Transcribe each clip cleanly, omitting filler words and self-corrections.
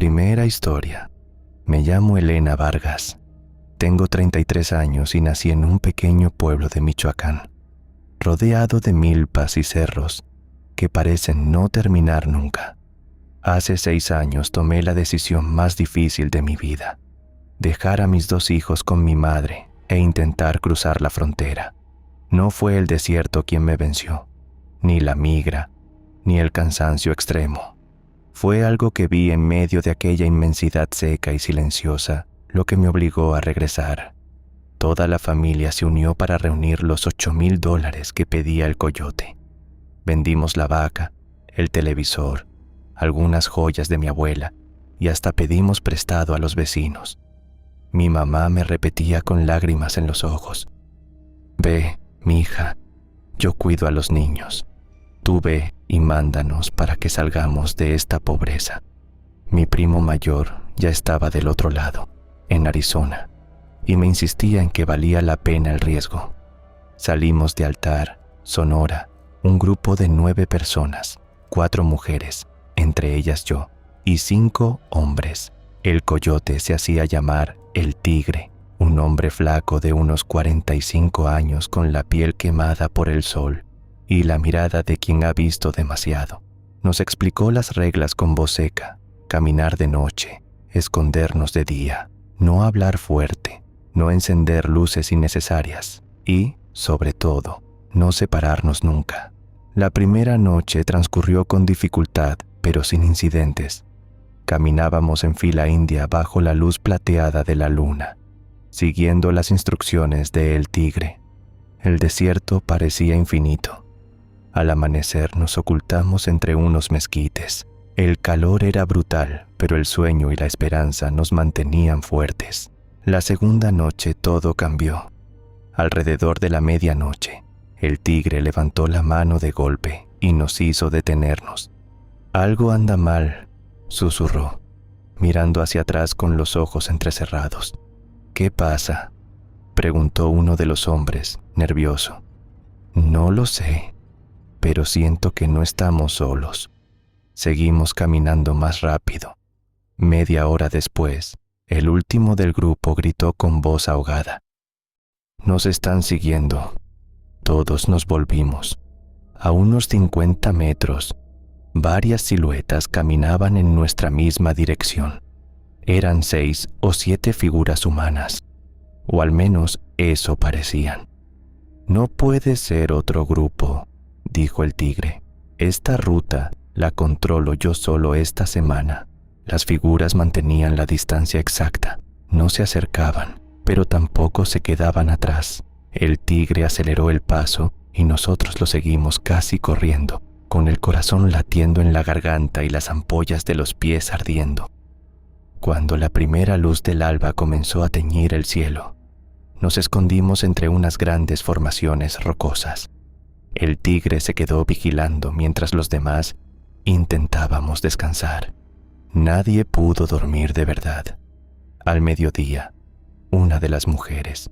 primera historia. Me llamo Elena Vargas. Tengo 33 años y nací en un pequeño pueblo de Michoacán, rodeado de milpas y cerros que parecen no terminar nunca. Hace 6 años tomé la decisión más difícil de mi vida: dejar a mis 2 hijos con mi madre e intentar cruzar la frontera. No fue el desierto quien me venció, ni la migra, ni el cansancio extremo. Fue algo que vi en medio de aquella inmensidad seca y silenciosa lo que me obligó a regresar. Toda la familia se unió para reunir los $8,000 que pedía el coyote. Vendimos la vaca, el televisor, algunas joyas de mi abuela y hasta pedimos prestado a los vecinos. Mi mamá me repetía con lágrimas en los ojos: «Ve, mija, yo cuido a los niños. Tú ve y mándanos para que salgamos de esta pobreza». Mi primo mayor ya estaba del otro lado, en Arizona, y me insistía en que valía la pena el riesgo. Salimos de Altar, Sonora, un grupo de 9 personas, 4 mujeres, entre ellas yo, y 5 hombres. El coyote se hacía llamar El Tigre, un hombre flaco de unos 45 años con la piel quemada por el sol y la mirada de quien ha visto demasiado. Nos explicó las reglas con voz seca: caminar de noche, escondernos de día, no hablar fuerte, no encender luces innecesarias y, sobre todo, no separarnos nunca. La primera noche transcurrió con dificultad, pero sin incidentes. Caminábamos en fila india bajo la luz plateada de la luna, siguiendo las instrucciones de El Tigre. El desierto parecía infinito. Al amanecer nos ocultamos entre unos mezquites. El calor era brutal, pero el sueño y la esperanza nos mantenían fuertes. La segunda noche todo cambió. Alrededor de la medianoche, El Tigre levantó la mano de golpe y nos hizo detenernos. «Algo anda mal», susurró, mirando hacia atrás con los ojos entrecerrados. «¿Qué pasa?», preguntó uno de los hombres, nervioso. «No lo sé, pero siento que no estamos solos». Seguimos caminando más rápido. Media hora después, el último del grupo gritó con voz ahogada: «Nos están siguiendo». Todos nos volvimos. A unos 50 metros, varias siluetas caminaban en nuestra misma dirección. Eran 6 o 7 figuras humanas, o al menos eso parecían. «No puede ser otro grupo», dijo El Tigre. «Esta ruta la controlo yo solo esta semana». Las figuras mantenían la distancia exacta, no se acercaban, pero tampoco se quedaban atrás. El Tigre aceleró el paso y nosotros lo seguimos casi corriendo, con el corazón latiendo en la garganta y las ampollas de los pies ardiendo. Cuando la primera luz del alba comenzó a teñir el cielo, nos escondimos entre unas grandes formaciones rocosas. El Tigre se quedó vigilando mientras los demás intentábamos descansar. Nadie pudo dormir de verdad. Al mediodía, una de las mujeres,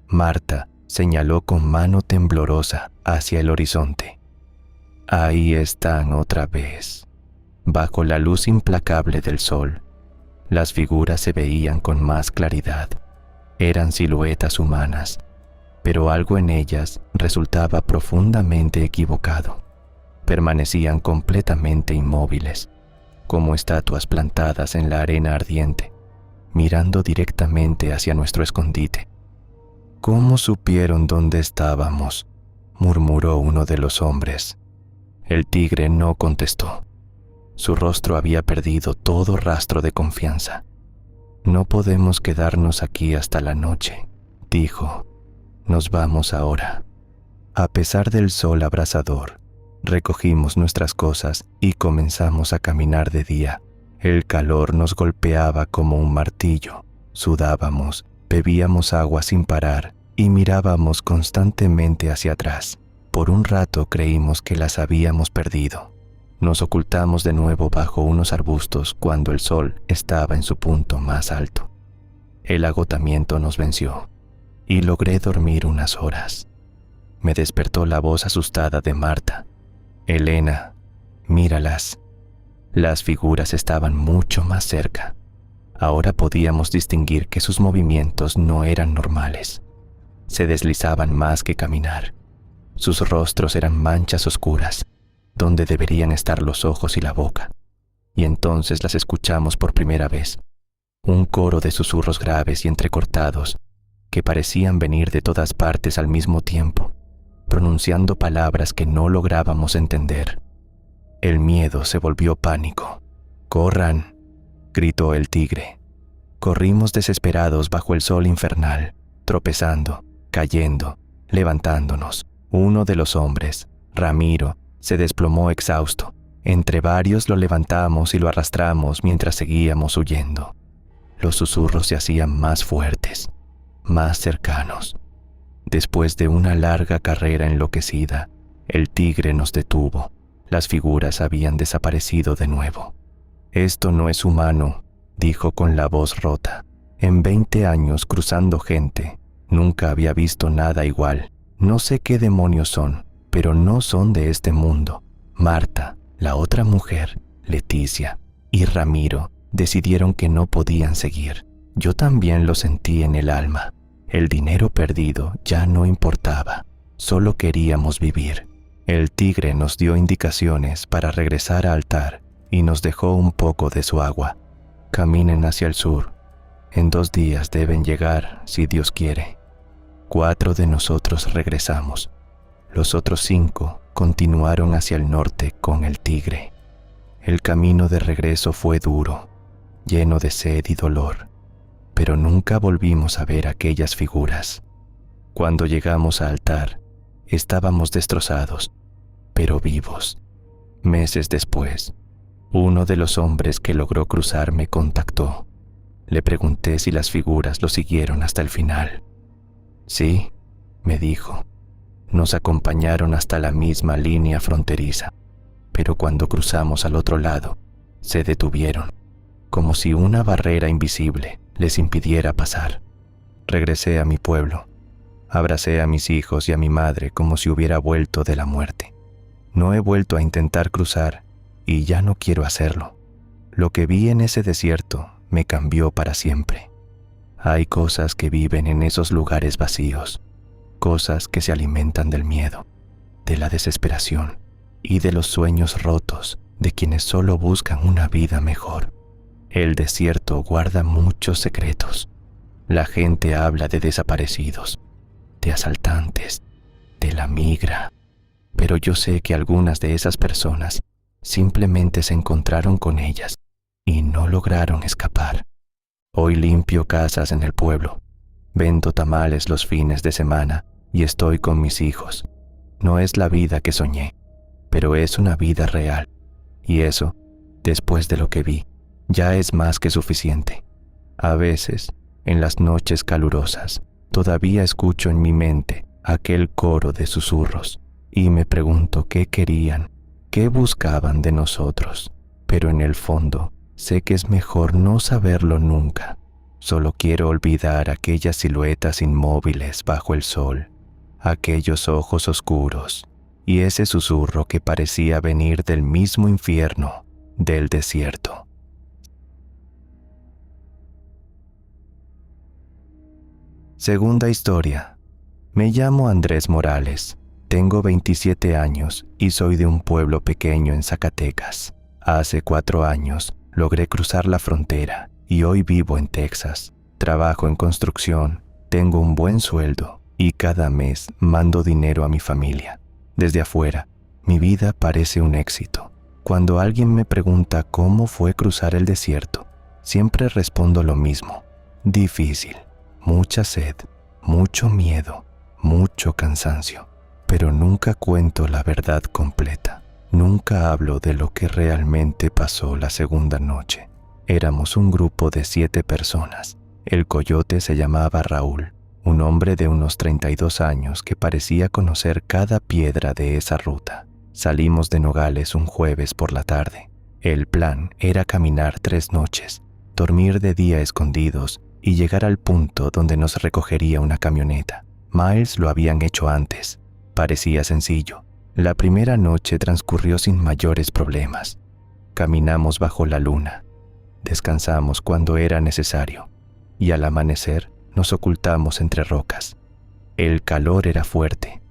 Marta, señaló con mano temblorosa hacia el horizonte. «Ahí están otra vez». Bajo la luz implacable del sol, las figuras se veían con más claridad. Eran siluetas humanas, pero algo en ellas resultaba profundamente equivocado. Permanecían completamente inmóviles, como estatuas plantadas en la arena ardiente, mirando directamente hacia nuestro escondite. «¿Cómo supieron dónde estábamos?», murmuró uno de los hombres. El Tigre no contestó. Su rostro había perdido todo rastro de confianza. «No podemos quedarnos aquí hasta la noche», dijo. «Nos vamos ahora». A pesar del sol abrasador, recogimos nuestras cosas y comenzamos a caminar de día. El calor nos golpeaba como un martillo. Sudábamos, bebíamos agua sin parar y mirábamos constantemente hacia atrás. Por un rato creímos que las habíamos perdido. Nos ocultamos de nuevo bajo unos arbustos cuando el sol estaba en su punto más alto. El agotamiento nos venció y logré dormir unas horas. Me despertó la voz asustada de Marta. «Elena, míralas». Las figuras estaban mucho más cerca. Ahora podíamos distinguir que sus movimientos no eran normales. Se deslizaban más que caminar. Sus rostros eran manchas oscuras, donde deberían estar los ojos y la boca. Y entonces las escuchamos por primera vez. Un coro de susurros graves y entrecortados que parecían venir de todas partes al mismo tiempo, pronunciando palabras que no lográbamos entender. El miedo se volvió pánico. «¡Corran!», gritó el tigre. Corrimos desesperados bajo el sol infernal, tropezando, cayendo, levantándonos. Uno de los hombres, Ramiro, se desplomó exhausto. Entre varios lo levantamos y lo arrastramos mientras seguíamos huyendo. Los susurros se hacían más fuertes, más cercanos. Después de una larga carrera enloquecida, el tigre nos detuvo. Las figuras habían desaparecido de nuevo. «Esto no es humano», dijo con la voz rota. «En 20 años cruzando gente, nunca había visto nada igual. No sé qué demonios son, pero no son de este mundo». Marta, la otra mujer, Leticia y Ramiro decidieron que no podían seguir. Yo también lo sentí en el alma. El dinero perdido ya no importaba, solo queríamos vivir. El tigre nos dio indicaciones para regresar al altar y nos dejó un poco de su agua. «Caminen hacia el sur. En 2 días deben llegar, si Dios quiere». 4 de nosotros regresamos. Los otros 5 continuaron hacia el norte con el tigre. El camino de regreso fue duro, lleno de sed y dolor, pero nunca volvimos a ver aquellas figuras. Cuando llegamos al altar, estábamos destrozados, pero vivos. Meses después, uno de los hombres que logró cruzar me contactó. Le pregunté si las figuras lo siguieron hasta el final. «Sí», me dijo, «nos acompañaron hasta la misma línea fronteriza, pero cuando cruzamos al otro lado, se detuvieron, como si una barrera invisible les impidiera pasar. Regresé a mi pueblo, abracé a mis hijos y a mi madre como si hubiera vuelto de la muerte. No he vuelto a intentar cruzar y ya no quiero hacerlo. Lo que vi en ese desierto me cambió para siempre. Hay cosas que viven en esos lugares vacíos, cosas que se alimentan del miedo, de la desesperación y de los sueños rotos de quienes solo buscan una vida mejor. El desierto guarda muchos secretos. La gente habla de desaparecidos, de asaltantes, de la migra, pero yo sé que algunas de esas personas simplemente se encontraron con ellas y no lograron escapar. Hoy limpio casas en el pueblo, vendo tamales los fines de semana y estoy con mis hijos. No es la vida que soñé, pero es una vida real. Y eso, después de lo que vi, ya es más que suficiente. A veces, en las noches calurosas, todavía escucho en mi mente aquel coro de susurros y me pregunto qué querían, qué buscaban de nosotros. Pero en el fondo, sé que es mejor no saberlo nunca. Solo quiero olvidar aquellas siluetas inmóviles bajo el sol, aquellos ojos oscuros y ese susurro que parecía venir del mismo infierno, del desierto. Segunda historia. Me llamo Andrés Morales, tengo 27 años y soy de un pueblo pequeño en Zacatecas. Hace 4 años logré cruzar la frontera y hoy vivo en Texas. Trabajo en construcción, tengo un buen sueldo y cada mes mando dinero a mi familia. Desde afuera, mi vida parece un éxito. Cuando alguien me pregunta cómo fue cruzar el desierto, siempre respondo lo mismo: difícil, mucha sed, mucho miedo, mucho cansancio. Pero nunca cuento la verdad completa. Nunca hablo de lo que realmente pasó la segunda noche. Éramos un grupo de 7 personas. El coyote se llamaba Raúl, un hombre de unos 32 años que parecía conocer cada piedra de esa ruta. Salimos de Nogales un jueves por la tarde. El plan era caminar 3 noches, dormir de día escondidos y llegar al punto donde nos recogería una camioneta. Miles lo habían hecho antes. Parecía sencillo. La primera noche transcurrió sin mayores problemas. Caminamos bajo la luna, descansamos cuando era necesario y al amanecer nos ocultamos entre rocas. El calor era fuerte,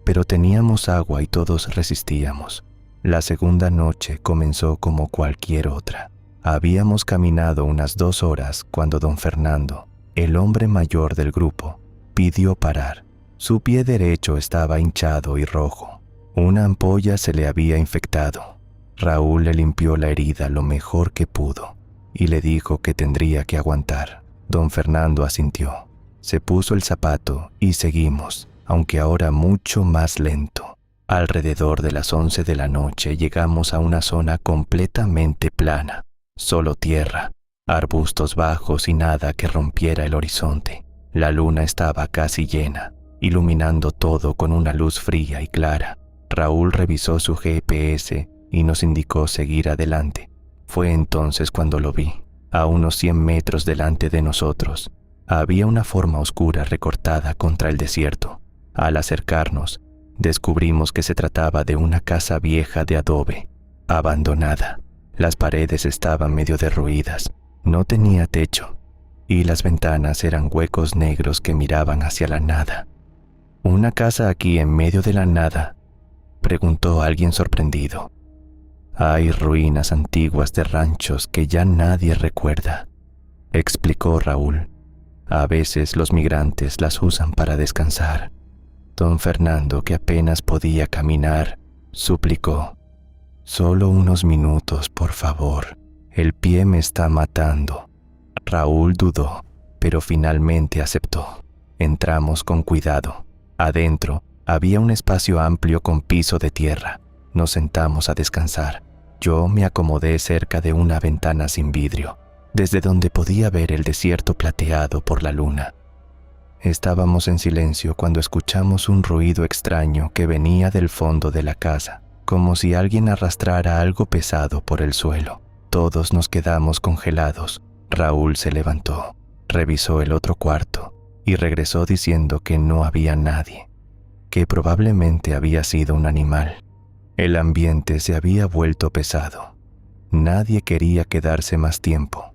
pero teníamos agua y todos resistíamos. La segunda noche comenzó como cualquier otra. Habíamos caminado unas 2 horas cuando don Fernando, el hombre mayor del grupo, pidió parar. Su pie derecho estaba hinchado y rojo. Una ampolla se le había infectado. Raúl le limpió la herida lo mejor que pudo y le dijo que tendría que aguantar. Don Fernando asintió. Se puso el zapato y seguimos, aunque ahora mucho más lento. Alrededor de las 11 de la noche llegamos a una zona completamente plana, solo tierra, arbustos bajos y nada que rompiera el horizonte. La luna estaba casi llena, iluminando todo con una luz fría y clara. Raúl revisó su GPS y nos indicó seguir adelante. Fue entonces cuando lo vi. A unos 100 metros delante de nosotros, había una forma oscura recortada contra el desierto. Al acercarnos, descubrimos que se trataba de una casa vieja de adobe, abandonada. Las paredes estaban medio derruidas, no tenía techo, y las ventanas eran huecos negros que miraban hacia la nada. ¿Una casa aquí en medio de la nada?, preguntó alguien sorprendido. Hay ruinas antiguas de ranchos que ya nadie recuerda, explicó Raúl. A veces los migrantes las usan para descansar. Don Fernando, que apenas podía caminar, suplicó: «Solo unos minutos, por favor. El pie me está matando». Raúl dudó, pero finalmente aceptó. Entramos con cuidado. Adentro había un espacio amplio con piso de tierra. Nos sentamos a descansar. Yo me acomodé cerca de una ventana sin vidrio, desde donde podía ver el desierto plateado por la luna. Estábamos en silencio cuando escuchamos un ruido extraño que venía del fondo de la casa, como si alguien arrastrara algo pesado por el suelo. Todos nos quedamos congelados. Raúl se levantó, revisó el otro cuarto y regresó diciendo que no había nadie, que probablemente había sido un animal. El ambiente se había vuelto pesado. Nadie quería quedarse más tiempo.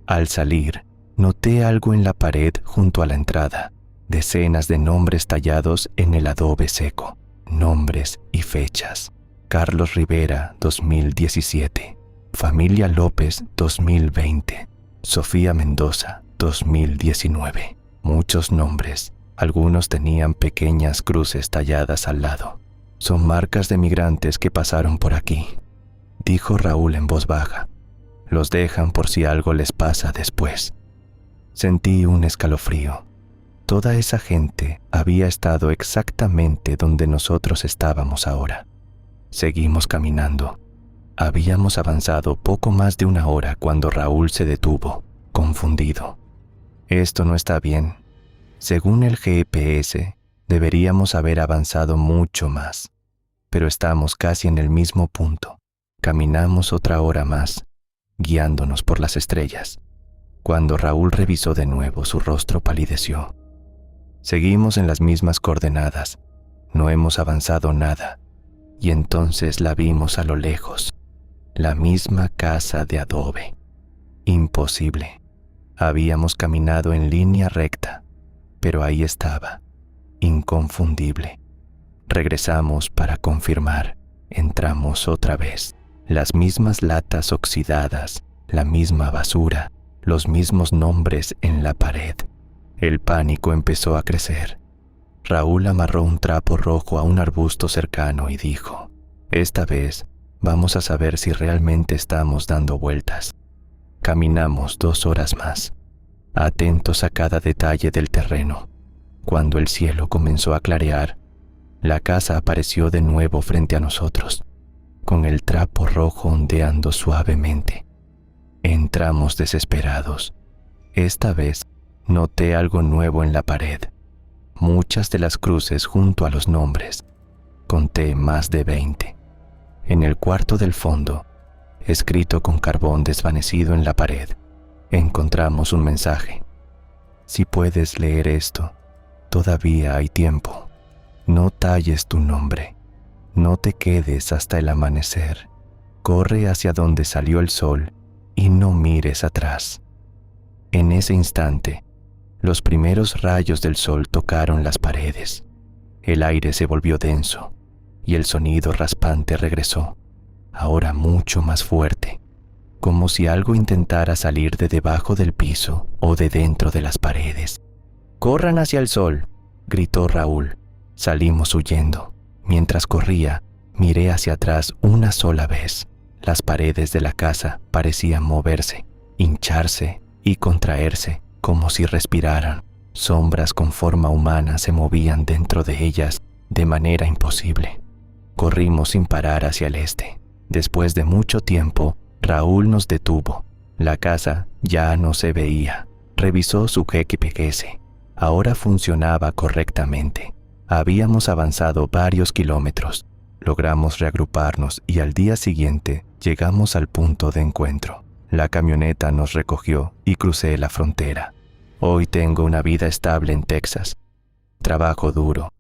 Al salir, noté algo en la pared junto a la entrada. Decenas de nombres tallados en el adobe seco. Nombres y fechas. Carlos Rivera, 2017. Familia López, 2020. Sofía Mendoza, 2019. Muchos nombres. Algunos tenían pequeñas cruces talladas al lado. Son marcas de migrantes que pasaron por aquí, dijo Raúl en voz baja. Los dejan por si algo les pasa después. Sentí un escalofrío. Toda esa gente había estado exactamente donde nosotros estábamos ahora. Seguimos caminando. Habíamos avanzado poco más de 1 hora cuando Raúl se detuvo, confundido. Esto no está bien. Según el GPS, deberíamos haber avanzado mucho más, pero estamos casi en el mismo punto. Caminamos otra hora más, guiándonos por las estrellas. Cuando Raúl revisó de nuevo, su rostro palideció. Seguimos en las mismas coordenadas, no hemos avanzado nada, y entonces la vimos a lo lejos, la misma casa de adobe. Imposible. Habíamos caminado en línea recta, pero ahí estaba, inconfundible. Regresamos para confirmar. Entramos otra vez. Las mismas latas oxidadas, la misma basura, los mismos nombres en la pared. El pánico empezó a crecer. Raúl amarró un trapo rojo a un arbusto cercano y dijo: «Esta vez vamos a saber si realmente estamos dando vueltas». Caminamos 2 horas más, atentos a cada detalle del terreno. Cuando el cielo comenzó a clarear, la casa apareció de nuevo frente a nosotros, con el trapo rojo ondeando suavemente. Entramos desesperados. Esta vez noté algo nuevo en la pared. Muchas de las cruces junto a los nombres. Conté más de 20. En el cuarto del fondo, escrito con carbón desvanecido en la pared, encontramos un mensaje. Si puedes leer esto, todavía hay tiempo. No talles tu nombre. No te quedes hasta el amanecer. Corre hacia donde salió el sol y no mires atrás. En ese instante, los primeros rayos del sol tocaron las paredes. El aire se volvió denso y el sonido raspante regresó, ahora mucho más fuerte, como si algo intentara salir de debajo del piso o de dentro de las paredes. «¡Corran hacia el sol!», gritó Raúl. Salimos huyendo. Mientras corría, miré hacia atrás una sola vez. Las paredes de la casa parecían moverse, hincharse y contraerse como si respiraran. Sombras con forma humana se movían dentro de ellas de manera imposible. Corrimos sin parar hacia el este. Después de mucho tiempo, Raúl nos detuvo. La casa ya no se veía. Revisó su GPS. Ahora funcionaba correctamente. Habíamos avanzado varios kilómetros. Logramos reagruparnos y al día siguiente llegamos al punto de encuentro. La camioneta nos recogió y crucé la frontera. Hoy tengo una vida estable en Texas. Trabajo duro,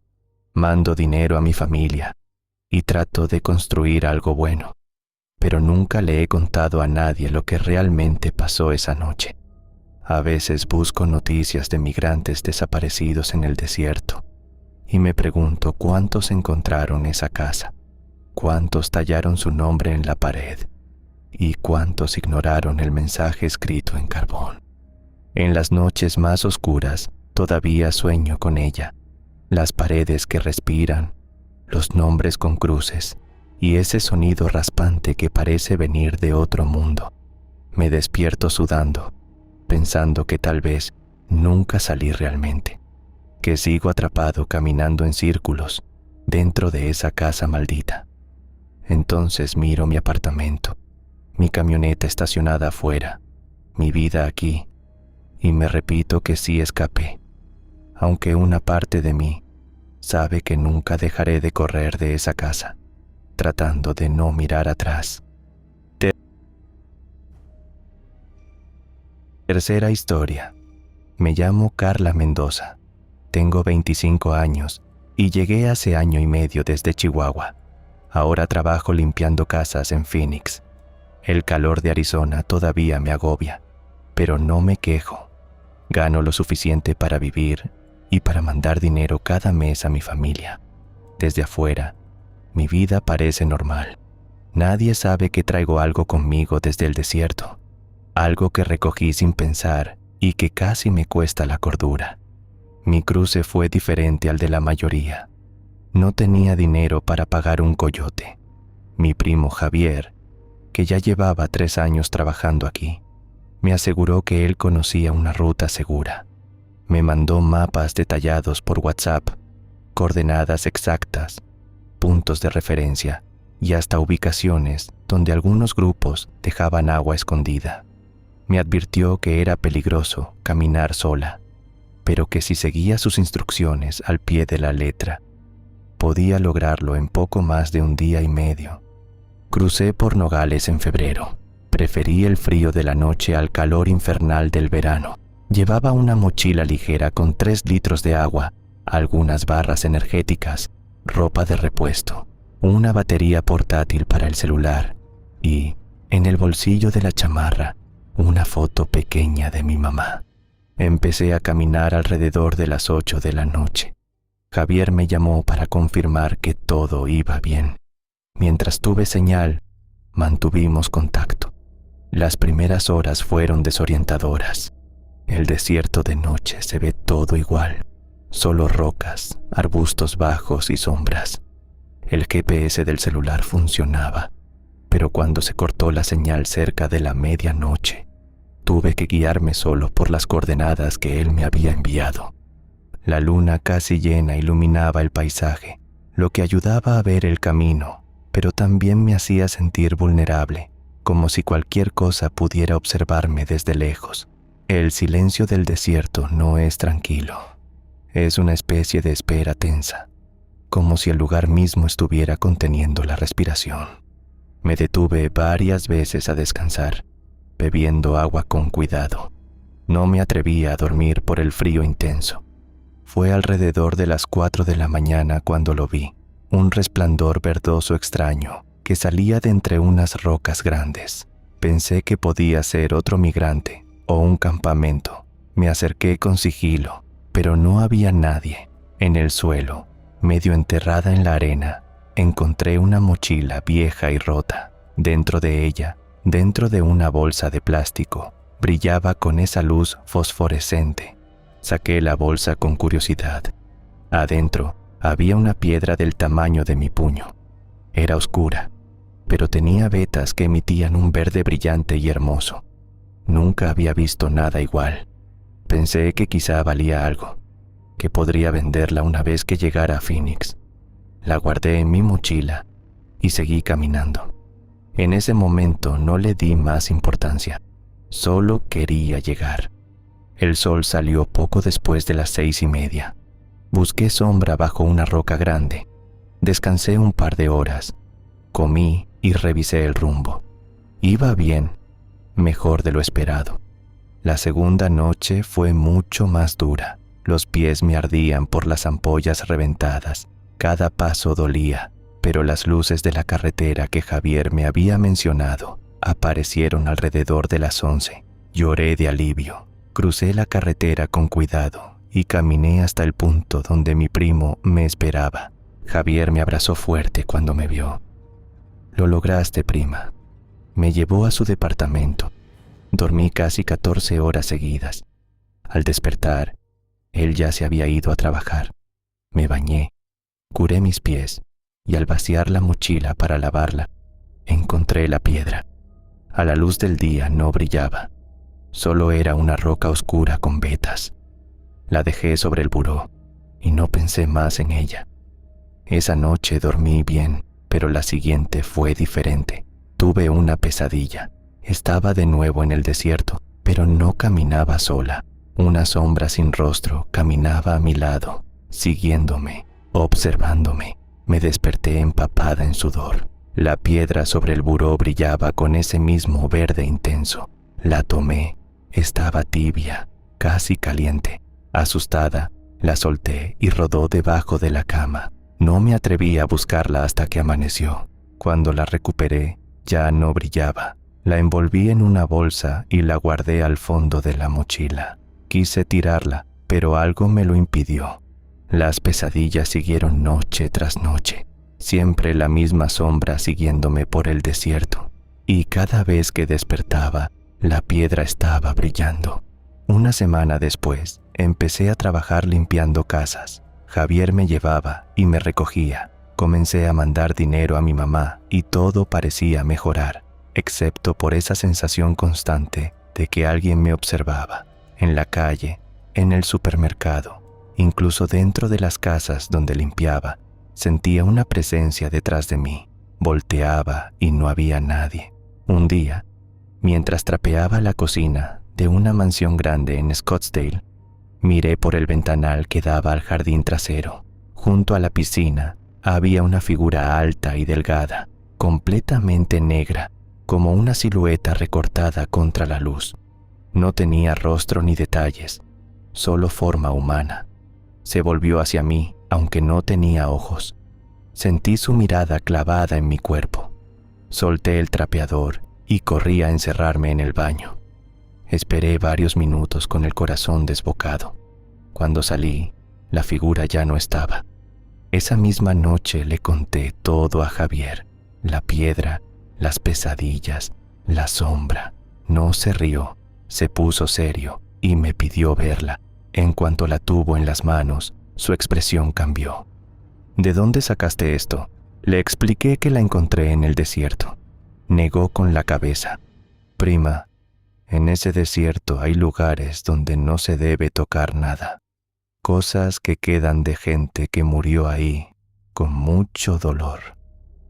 mando dinero a mi familia y trato de construir algo bueno. Pero nunca le he contado a nadie lo que realmente pasó esa noche. A veces busco noticias de migrantes desaparecidos en el desierto y me pregunto cuántos encontraron esa casa, cuántos tallaron su nombre en la pared y cuántos ignoraron el mensaje escrito en carbón. En las noches más oscuras todavía sueño con ella, las paredes que respiran, los nombres con cruces y ese sonido raspante que parece venir de otro mundo. Me despierto sudando, pensando que tal vez nunca salí realmente, que sigo atrapado caminando en círculos dentro de esa casa maldita. Entonces miro mi apartamento, mi camioneta estacionada afuera, mi vida aquí, y me repito que sí escapé, aunque una parte de mí sabe que nunca dejaré de correr de esa casa, tratando de no mirar atrás. Tercera historia. Me llamo Carla Mendoza. Tengo 25 años y llegué hace año y medio desde Chihuahua. Ahora trabajo limpiando casas en Phoenix. El calor de Arizona todavía me agobia, pero no me quejo. Gano lo suficiente para vivir y para mandar dinero cada mes a mi familia. Desde afuera, mi vida parece normal. Nadie sabe que traigo algo conmigo desde el desierto, algo que recogí sin pensar y que casi me cuesta la cordura. Mi cruce fue diferente al de la mayoría. No tenía dinero para pagar un coyote. Mi primo Javier, que ya llevaba 3 años trabajando aquí, me aseguró que él conocía una ruta segura. Me mandó mapas detallados por WhatsApp, coordenadas exactas, puntos de referencia y hasta ubicaciones donde algunos grupos dejaban agua escondida. Me advirtió que era peligroso caminar sola, pero que si seguía sus instrucciones al pie de la letra, podía lograrlo en poco más de un día y medio. Crucé por Nogales en febrero. Preferí el frío de la noche al calor infernal del verano. Llevaba una mochila ligera con 3 litros de agua, algunas barras energéticas, ropa de repuesto, una batería portátil para el celular y, en el bolsillo de la chamarra, una foto pequeña de mi mamá. Empecé a caminar alrededor de las 8 de la noche. Javier me llamó para confirmar que todo iba bien. Mientras tuve señal, mantuvimos contacto. Las primeras horas fueron desorientadoras. El desierto de noche se ve todo igual, solo rocas, arbustos bajos y sombras. El GPS del celular funcionaba, pero cuando se cortó la señal cerca de la medianoche, tuve que guiarme solo por las coordenadas que él me había enviado. La luna casi llena iluminaba el paisaje, lo que ayudaba a ver el camino, pero también me hacía sentir vulnerable, como si cualquier cosa pudiera observarme desde lejos. El silencio del desierto no es tranquilo. Es una especie de espera tensa, como si el lugar mismo estuviera conteniendo la respiración. Me detuve varias veces a descansar, bebiendo agua con cuidado. No me atrevía a dormir por el frío intenso. Fue alrededor de las 4 de la mañana cuando lo vi, un resplandor verdoso extraño, que salía de entre unas rocas grandes. Pensé que podía ser otro migrante o un campamento. Me acerqué con sigilo, pero no había nadie. En el suelo, medio enterrada en la arena, encontré una mochila vieja y rota. Dentro de ella, dentro de una bolsa de plástico, brillaba con esa luz fosforescente. Saqué la bolsa con curiosidad. Adentro había una piedra del tamaño de mi puño. Era oscura, pero tenía vetas que emitían un verde brillante y hermoso. Nunca había visto nada igual. Pensé que quizá valía algo, que podría venderla una vez que llegara a Phoenix. La guardé en mi mochila y seguí caminando. En ese momento no le di más importancia. Solo quería llegar. El sol salió poco después de las 6:30. Busqué sombra bajo una roca grande. Descansé un par de horas. Comí y revisé el rumbo. Iba bien, mejor de lo esperado. La segunda noche fue mucho más dura. Los pies me ardían por las ampollas reventadas. Cada paso dolía, pero las luces de la carretera que Javier me había mencionado aparecieron alrededor de las 11. Lloré de alivio. Crucé la carretera con cuidado y caminé hasta el punto donde mi primo me esperaba. Javier me abrazó fuerte cuando me vio. «Lo lograste, prima». Me llevó a su departamento. Dormí casi 14 horas seguidas. Al despertar, él ya se había ido a trabajar. Me bañé, curé mis pies y al vaciar la mochila para lavarla, encontré la piedra. A la luz del día no brillaba. Solo era una roca oscura con vetas. La dejé sobre el buró y no pensé más en ella. Esa noche dormí bien, pero la siguiente fue diferente. Tuve una pesadilla. Estaba de nuevo en el desierto, pero no caminaba sola. Una sombra sin rostro caminaba a mi lado, siguiéndome, observándome. Me desperté empapada en sudor. La piedra sobre el buró brillaba con ese mismo verde intenso. La tomé. Estaba tibia, casi caliente. Asustada, la solté y rodó debajo de la cama. No me atreví a buscarla hasta que amaneció. Cuando la recuperé, ya no brillaba. La envolví en una bolsa y la guardé al fondo de la mochila. Quise tirarla, pero algo me lo impidió. Las pesadillas siguieron noche tras noche. Siempre la misma sombra siguiéndome por el desierto. Y cada vez que despertaba, la piedra estaba brillando. Una semana después, empecé a trabajar limpiando casas. Javier me llevaba y me recogía. Comencé a mandar dinero a mi mamá y todo parecía mejorar, excepto por esa sensación constante de que alguien me observaba. En la calle, en el supermercado, incluso dentro de las casas donde limpiaba, sentía una presencia detrás de mí. Volteaba y no había nadie. Un día, mientras trapeaba la cocina de una mansión grande en Scottsdale, miré por el ventanal que daba al jardín trasero. Junto a la piscina había una figura alta y delgada, completamente negra, como una silueta recortada contra la luz. No tenía rostro ni detalles, solo forma humana. Se volvió hacia mí, aunque no tenía ojos. Sentí su mirada clavada en mi cuerpo. Solté el trapeador y corrí a encerrarme en el baño. Esperé varios minutos con el corazón desbocado. Cuando salí, la figura ya no estaba. Esa misma noche le conté todo a Javier: la piedra, las pesadillas, la sombra. No se rió, se puso serio y me pidió verla. En cuanto la tuvo en las manos, su expresión cambió. ¿De dónde sacaste esto? Le expliqué que la encontré en el desierto. Negó con la cabeza. Prima, en ese desierto hay lugares donde no se debe tocar nada. Cosas que quedan de gente que murió ahí con mucho dolor.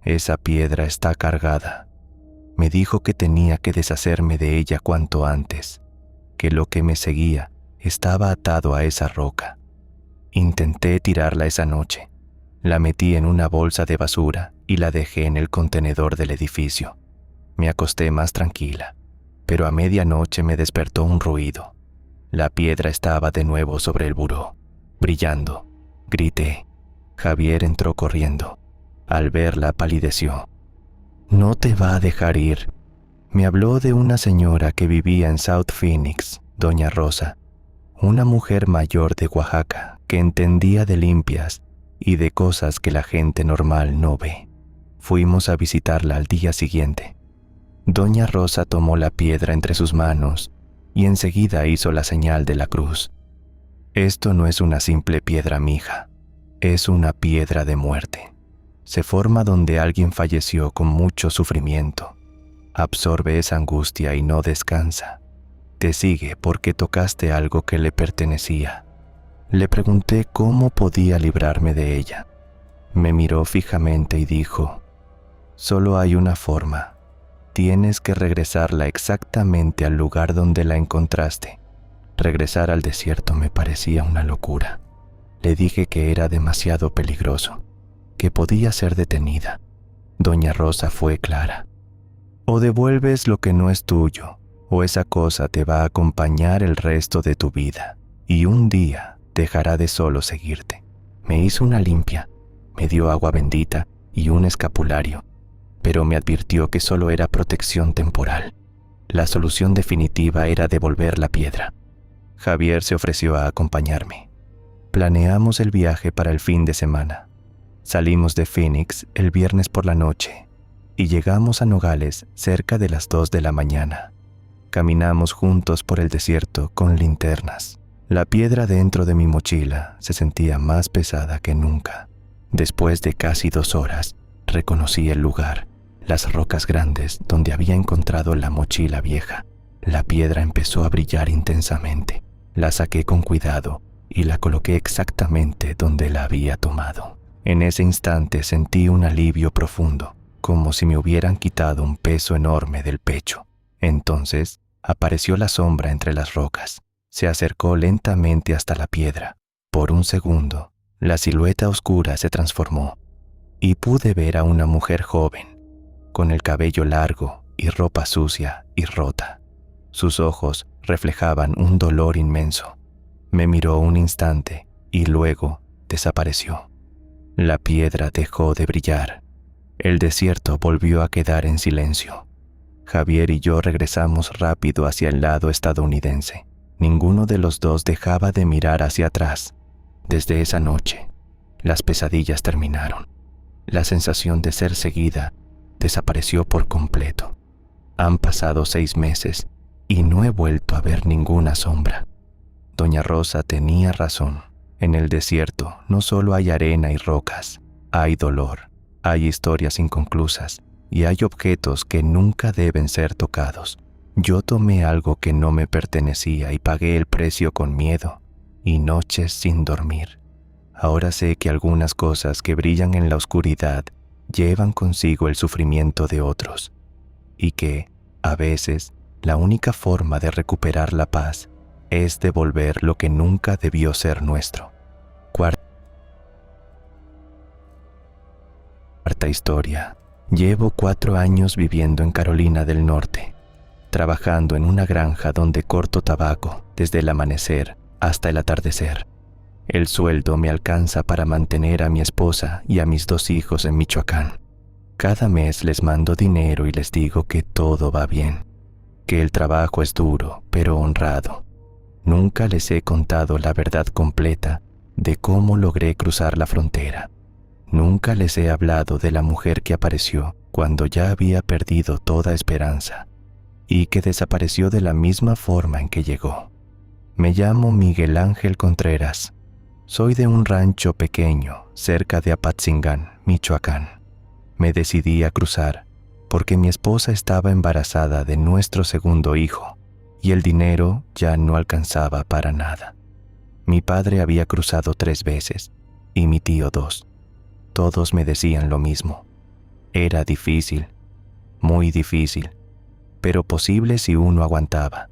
Esa piedra está cargada. Me dijo que tenía que deshacerme de ella cuanto antes, que lo que me seguía estaba atado a esa roca. Intenté tirarla esa noche. La metí en una bolsa de basura y la dejé en el contenedor del edificio. Me acosté más tranquila, pero a medianoche me despertó un ruido. La piedra estaba de nuevo sobre el buró, brillando. Grité. Javier entró corriendo. Al verla palideció. No te va a dejar ir. Me habló de una señora que vivía en South Phoenix, doña Rosa, una mujer mayor de Oaxaca que entendía de limpias y de cosas que la gente normal no ve. Fuimos a visitarla al día siguiente. Doña Rosa tomó la piedra entre sus manos y enseguida hizo la señal de la cruz. Esto no es una simple piedra, mija, es una piedra de muerte. Se forma donde alguien falleció con mucho sufrimiento. Absorbe esa angustia y no descansa. Te sigue porque tocaste algo que le pertenecía. Le pregunté cómo podía librarme de ella. Me miró fijamente y dijo, solo hay una forma. Tienes que regresarla exactamente al lugar donde la encontraste. Regresar al desierto me parecía una locura. Le dije que era demasiado peligroso, que podía ser detenida. Doña Rosa fue clara. O devuelves lo que no es tuyo, o esa cosa te va a acompañar el resto de tu vida, y un día dejará de solo seguirte. Me hizo una limpia, me dio agua bendita y un escapulario, pero me advirtió que solo era protección temporal. La solución definitiva era devolver la piedra. Javier se ofreció a acompañarme. Planeamos el viaje para el fin de semana. Salimos de Phoenix el viernes por la noche y llegamos a Nogales cerca de las 2 de la mañana. Caminamos juntos por el desierto con linternas. La piedra dentro de mi mochila se sentía más pesada que nunca. Después de casi 2 horas, reconocí el lugar, las rocas grandes donde había encontrado la mochila vieja. La piedra empezó a brillar intensamente. La saqué con cuidado y la coloqué exactamente donde la había tomado. En ese instante sentí un alivio profundo, como si me hubieran quitado un peso enorme del pecho. Entonces apareció la sombra entre las rocas. Se acercó lentamente hasta la piedra. Por un segundo, la silueta oscura se transformó y pude ver a una mujer joven, con el cabello largo y ropa sucia y rota. Sus ojos reflejaban un dolor inmenso. Me miró un instante y luego desapareció. La piedra dejó de brillar. El desierto volvió a quedar en silencio. Javier y yo regresamos rápido hacia el lado estadounidense. Ninguno de los dos dejaba de mirar hacia atrás. Desde esa noche, las pesadillas terminaron. La sensación de ser seguida desapareció por completo. Han pasado 6 meses y no he vuelto a ver ninguna sombra. Doña Rosa tenía razón. En el desierto no solo hay arena y rocas, hay dolor, hay historias inconclusas y hay objetos que nunca deben ser tocados. Yo tomé algo que no me pertenecía y pagué el precio con miedo y noches sin dormir. Ahora sé que algunas cosas que brillan en la oscuridad llevan consigo el sufrimiento de otros y que, a veces, la única forma de recuperar la paz es devolver lo que nunca debió ser nuestro. Cuarta historia. Llevo 4 años viviendo en Carolina del Norte, trabajando en una granja donde corto tabaco desde el amanecer hasta el atardecer. El sueldo me alcanza para mantener a mi esposa y a mis 2 hijos en Michoacán. Cada mes les mando dinero y les digo que todo va bien, que el trabajo es duro pero honrado. Nunca les he contado la verdad completa de cómo logré cruzar la frontera. Nunca les he hablado de la mujer que apareció cuando ya había perdido toda esperanza y que desapareció de la misma forma en que llegó. Me llamo Miguel Ángel Contreras. Soy de un rancho pequeño cerca de Apatzingán, Michoacán. Me decidí a cruzar porque mi esposa estaba embarazada de nuestro segundo hijo y el dinero ya no alcanzaba para nada. Mi padre había cruzado 3 veces y mi tío 2. Todos me decían lo mismo. Era difícil, muy difícil, pero posible si uno aguantaba.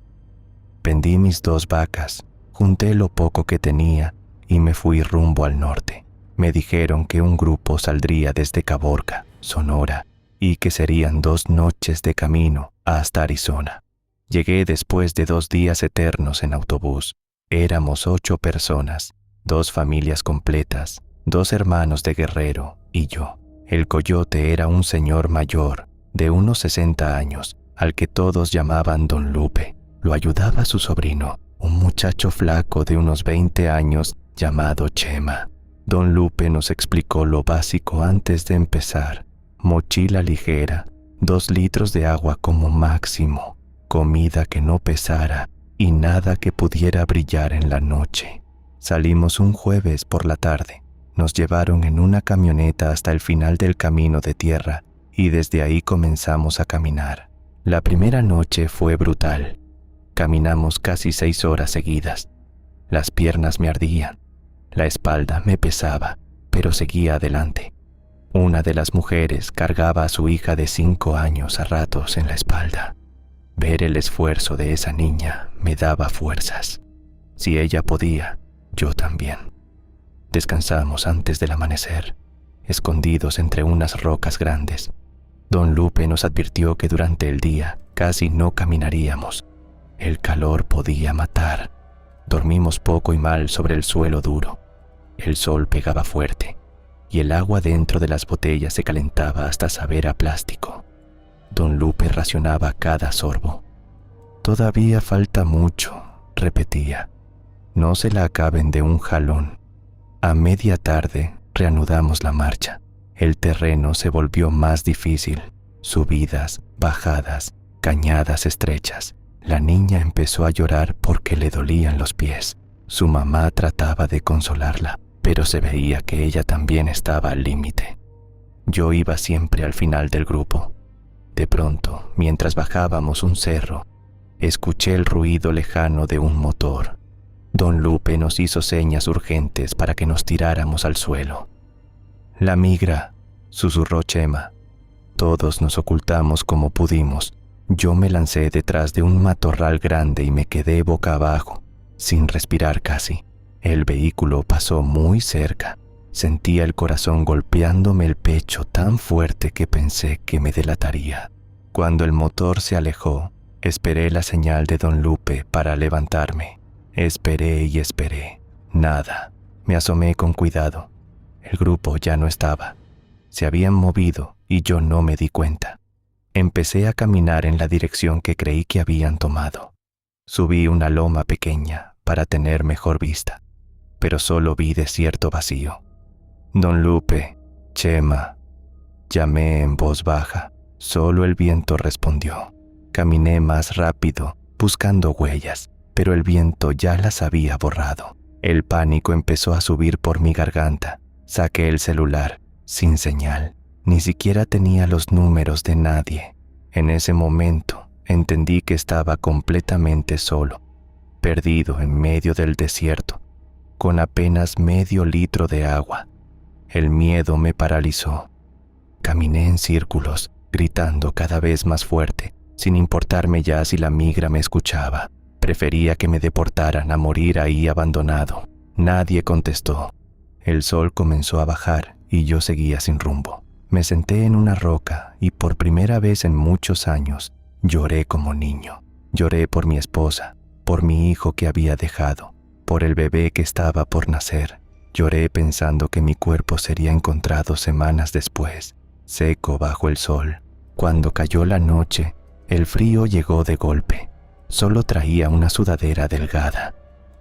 Vendí mis 2 vacas, junté lo poco que tenía y me fui rumbo al norte. Me dijeron que un grupo saldría desde Caborca, Sonora, y que serían 2 noches de camino hasta Arizona. Llegué después de 2 días eternos en autobús. Éramos 8 personas, 2 familias completas, 2 hermanos de Guerrero y yo. El coyote era un señor mayor, de unos 60 años, al que todos llamaban Don Lupe. Lo ayudaba su sobrino, un muchacho flaco de unos 20 años llamado Chema. Don Lupe nos explicó lo básico antes de empezar: mochila ligera, 2 litros de agua como máximo, comida que no pesara y nada que pudiera brillar en la noche. Salimos un jueves por la tarde. Nos llevaron en una camioneta hasta el final del camino de tierra y desde ahí comenzamos a caminar. La primera noche fue brutal. Caminamos casi 6 horas seguidas. Las piernas me ardían, la espalda me pesaba, pero seguía adelante. Una de las mujeres cargaba a su hija de 5 años a ratos en la espalda. Ver el esfuerzo de esa niña me daba fuerzas. Si ella podía, yo también. Descansamos antes del amanecer, escondidos entre unas rocas grandes. Don Lupe nos advirtió que durante el día casi no caminaríamos. El calor podía matar. Dormimos poco y mal sobre el suelo duro. El sol pegaba fuerte y el agua dentro de las botellas se calentaba hasta saber a plástico. Don Lupe racionaba cada sorbo. «Todavía falta mucho», repetía. «No se la acaben de un jalón». A media tarde reanudamos la marcha. El terreno se volvió más difícil. Subidas, bajadas, cañadas estrechas. La niña empezó a llorar porque le dolían los pies. Su mamá trataba de consolarla, pero se veía que ella también estaba al límite. Yo iba siempre al final del grupo. De pronto, mientras bajábamos un cerro, escuché el ruido lejano de un motor. Don Lupe nos hizo señas urgentes para que nos tiráramos al suelo. «La migra», susurró Chema. Todos nos ocultamos como pudimos. Yo me lancé detrás de un matorral grande y me quedé boca abajo, sin respirar casi. El vehículo pasó muy cerca. Sentía el corazón golpeándome el pecho tan fuerte que pensé que me delataría. Cuando el motor se alejó, esperé la señal de Don Lupe para levantarme. Esperé y esperé. Nada. Me asomé con cuidado. El grupo ya no estaba. Se habían movido y yo no me di cuenta. Empecé a caminar en la dirección que creí que habían tomado. Subí una loma pequeña para tener mejor vista, pero solo vi desierto vacío. «Don Lupe, Chema», llamé en voz baja. Solo el viento respondió. Caminé más rápido, buscando huellas, pero el viento ya las había borrado. El pánico empezó a subir por mi garganta. Saqué el celular, sin señal. Ni siquiera tenía los números de nadie. En ese momento entendí que estaba completamente solo, perdido en medio del desierto, con apenas medio litro de agua. El miedo me paralizó. Caminé en círculos, gritando cada vez más fuerte, sin importarme ya si la migra me escuchaba. Prefería que me deportaran a morir ahí abandonado. Nadie contestó. El sol comenzó a bajar y yo seguía sin rumbo. Me senté en una roca y por primera vez en muchos años lloré como niño. Lloré por mi esposa, por mi hijo que había dejado, por el bebé que estaba por nacer. Lloré pensando que mi cuerpo sería encontrado semanas después, seco bajo el sol. Cuando cayó la noche, el frío llegó de golpe. Solo traía una sudadera delgada.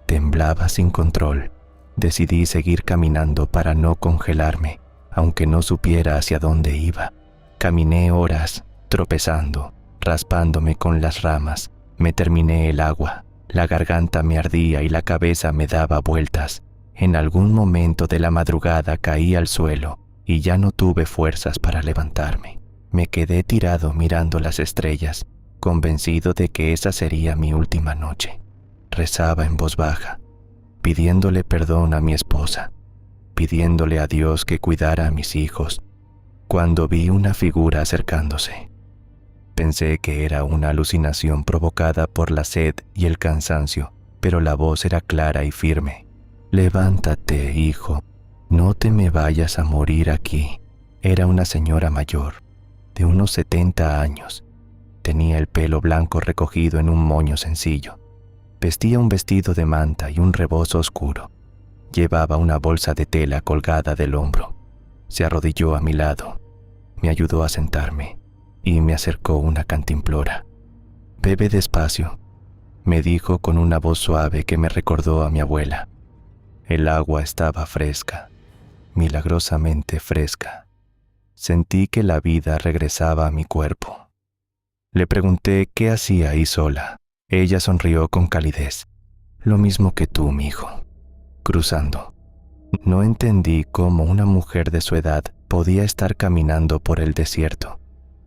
Temblaba sin control. Decidí seguir caminando para no congelarme, aunque no supiera hacia dónde iba. Caminé horas, tropezando, raspándome con las ramas. Me terminé el agua. La garganta me ardía y la cabeza me daba vueltas. En algún momento de la madrugada caí al suelo y ya no tuve fuerzas para levantarme. Me quedé tirado mirando las estrellas, convencido de que esa sería mi última noche. Rezaba en voz baja, pidiéndole perdón a mi esposa, pidiéndole a Dios que cuidara a mis hijos, cuando vi una figura acercándose. Pensé que era una alucinación provocada por la sed y el cansancio, pero la voz era clara y firme. «Levántate, hijo, no te me vayas a morir aquí». Era una señora mayor, de unos 70 años. Tenía el pelo blanco recogido en un moño sencillo. Vestía un vestido de manta y un rebozo oscuro. Llevaba una bolsa de tela colgada del hombro. Se arrodilló a mi lado. Me ayudó a sentarme. y me acercó una cantimplora. «Bebe despacio», me dijo con una voz suave que me recordó a mi abuela. El agua estaba fresca, milagrosamente fresca. Sentí que la vida regresaba a mi cuerpo. Le pregunté qué hacía ahí sola. Ella sonrió con calidez. «Lo mismo que tú, mijo. Cruzando». No entendí cómo una mujer de su edad podía estar caminando por el desierto,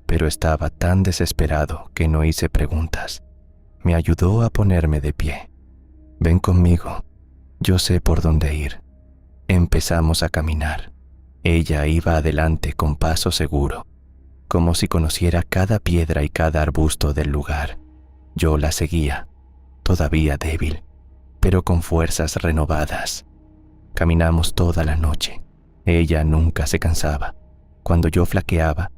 pero estaba tan desesperado que no hice preguntas. Me ayudó a ponerme de pie. «Ven conmigo, yo sé por dónde ir». Empezamos a caminar. Ella iba adelante con paso seguro, como si conociera cada piedra y cada arbusto del lugar. Yo la seguía, todavía débil, pero con fuerzas renovadas. Caminamos toda la noche. Ella nunca se cansaba. Cuando yo flaqueaba,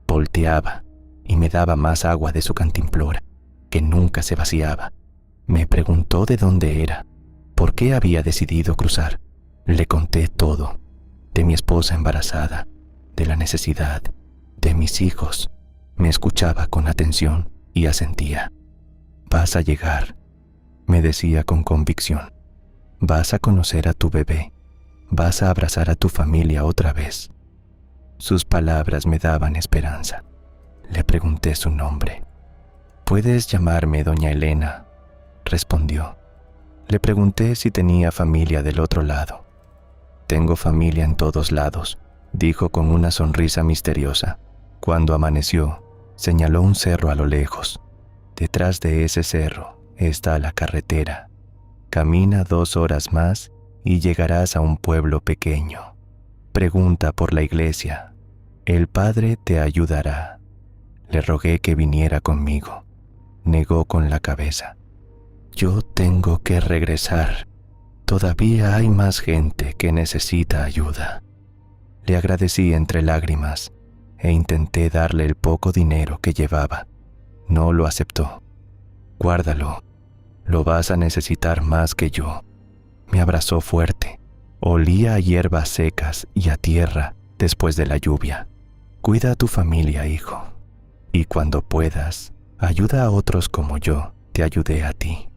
volteaba y me daba más agua de su cantimplora, que nunca se vaciaba. Me preguntó de dónde era, por qué había decidido cruzar. Le conté todo, de mi esposa embarazada, de la necesidad, de mis hijos. Me escuchaba con atención y asentía. «Vas a llegar», me decía con convicción. «Vas a conocer a tu bebé. Vas a abrazar a tu familia otra vez». Sus palabras me daban esperanza. Le pregunté su nombre. «Puedes llamarme doña Elena», respondió. Le pregunté si tenía familia del otro lado. «Tengo familia en todos lados», dijo con una sonrisa misteriosa. Cuando amaneció, señaló un cerro a lo lejos. «Detrás de ese cerro está la carretera. Camina 2 horas más y llegarás a un pueblo pequeño. Pregunta por la iglesia. El Padre te ayudará». Le rogué que viniera conmigo. Negó con la cabeza. «Yo tengo que regresar. Todavía hay más gente que necesita ayuda». Le agradecí entre lágrimas e intenté darle el poco dinero que llevaba. No lo aceptó. «Guárdalo. Lo vas a necesitar más que yo». Me abrazó fuerte. Olía a hierbas secas y a tierra después de la lluvia. «Cuida a tu familia, hijo. Y cuando puedas, ayuda a otros como yo te ayudé a ti».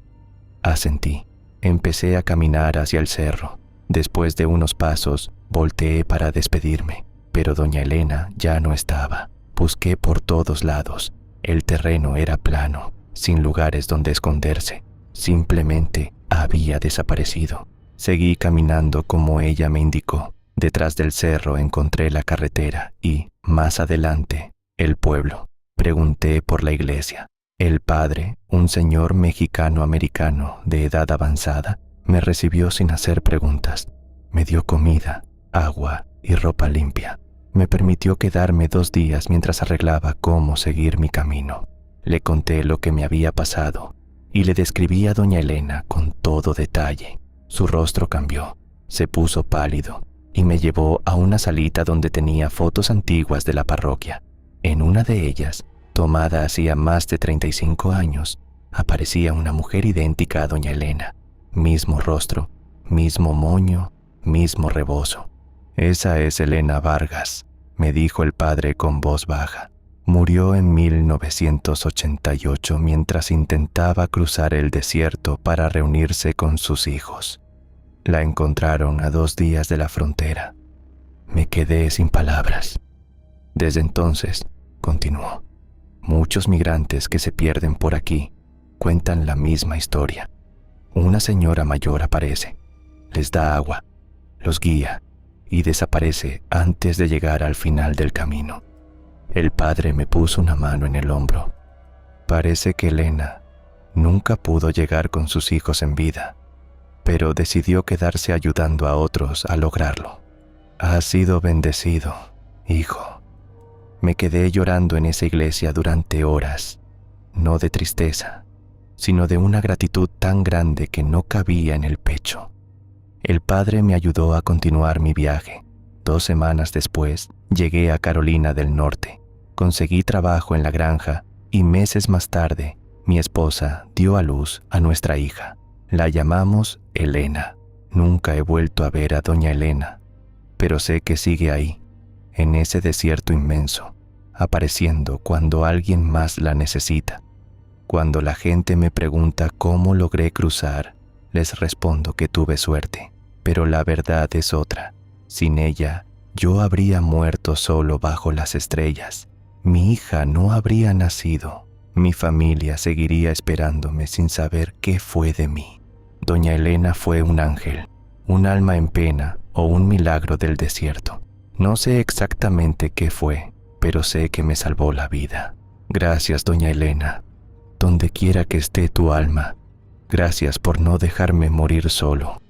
Asentí. Empecé a caminar hacia el cerro. Después de unos pasos, volteé para despedirme, pero doña Elena ya no estaba. Busqué por todos lados. El terreno era plano, sin lugares donde esconderse. Simplemente había desaparecido. Seguí caminando como ella me indicó. Detrás del cerro encontré la carretera y, más adelante, el pueblo. Pregunté por la iglesia. El padre, un señor mexicano-americano de edad avanzada, me recibió sin hacer preguntas. Me dio comida, agua y ropa limpia. Me permitió quedarme 2 días mientras arreglaba cómo seguir mi camino. Le conté lo que me había pasado y le describí a doña Elena con todo detalle. Su rostro cambió, se puso pálido y me llevó a una salita donde tenía fotos antiguas de la parroquia. En una de ellas, tomada hacía más de 35 años, aparecía una mujer idéntica a doña Elena. Mismo rostro, mismo moño, mismo rebozo. «Esa es Elena Vargas», me dijo el padre con voz baja. Murió en 1988 mientras intentaba cruzar el desierto para reunirse con sus hijos. La encontraron a 2 días de la frontera. Me quedé sin palabras. Desde entonces, continuó, muchos migrantes que se pierden por aquí cuentan la misma historia. Una señora mayor aparece, les da agua, los guía y desaparece antes de llegar al final del camino. El padre me puso una mano en el hombro. Parece que Elena nunca pudo llegar con sus hijos en vida, pero decidió quedarse ayudando a otros a lograrlo. Has sido bendecido, hijo. Me quedé llorando en esa iglesia durante horas, no de tristeza, sino de una gratitud tan grande que no cabía en el pecho. El padre me ayudó a continuar mi viaje. 2 semanas después, llegué a Carolina del Norte. Conseguí trabajo en la granja y meses más tarde, mi esposa dio a luz a nuestra hija. La llamamos Elena. Nunca he vuelto a ver a doña Elena, pero sé que sigue ahí, en ese desierto inmenso, apareciendo cuando alguien más la necesita. Cuando la gente me pregunta cómo logré cruzar, les respondo que tuve suerte, pero la verdad es otra. Sin ella, yo habría muerto solo bajo las estrellas. Mi hija no habría nacido. Mi familia seguiría esperándome sin saber qué fue de mí. Doña Elena fue un ángel, un alma en pena o un milagro del desierto. No sé exactamente qué fue, pero sé que me salvó la vida. Gracias, doña Elena. Donde quiera que esté tu alma, gracias por no dejarme morir solo.